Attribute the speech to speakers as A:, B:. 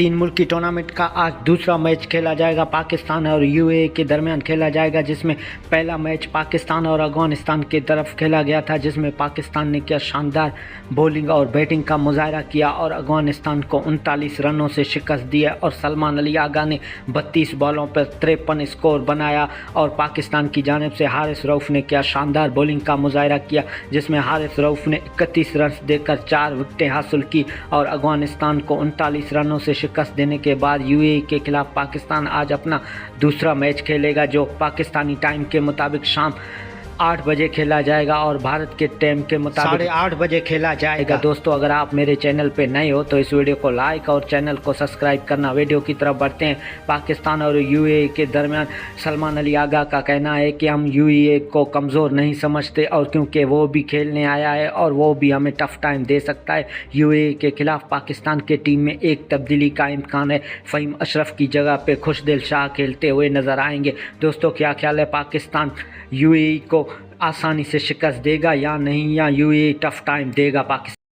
A: तीन मुल्की टूर्नामेंट का आज दूसरा मैच खेला जाएगा। पाकिस्तान और यूएई के दरमियान खेला जाएगा, जिसमें पहला मैच पाकिस्तान और अफगानिस्तान की तरफ खेला गया था, जिसमें पाकिस्तान ने क्या शानदार बॉलिंग और बैटिंग का मुजाहरा किया और अफगानिस्तान को 39 रनों से शिकस्त दिया और सलमान अली आगा ने 32 बॉलों पर 53 स्कोर बनाया और पाकिस्तान की जानिब से हारिस रऊफ ने क्या शानदार बॉलिंग का मुजाहरा किया, जिसमें हारिस रऊफ ने 31 रन देकर 4 विकेटें हासिल की और अफगानिस्तान को 39 रनों से शिकस्त देने के बाद यूएई के खिलाफ पाकिस्तान आज अपना दूसरा मैच खेलेगा, जो पाकिस्तानी टाइम के मुताबिक शाम 8 बजे खेला जाएगा और भारत के टाइम के मुताबिक 8:30 बजे खेला जाएगा। दोस्तों, अगर आप मेरे चैनल पे नए हो तो इस वीडियो को लाइक और चैनल को सब्सक्राइब करना। वीडियो की तरफ बढ़ते हैं। पाकिस्तान और यूएई के दरमियान सलमान अली आगा का कहना है कि हम यूएई को कमज़ोर नहीं समझते और क्योंकि वो भी खेलने आया है और वो भी हमें टफ़ टाइम दे सकता है। यूएई के खिलाफ पाकिस्तान के टीम में एक तब्दीली का इम्कान है। फ़हीम अशरफ की जगह पे खुशदिल शाह खेलते हुए नज़र आएंगे। दोस्तों, क्या ख्याल है, पाकिस्तान यूएई को आसानी से शिकस्त देगा या नहीं, या यूएई टफ़ टाइम देगा पाकिस्तान?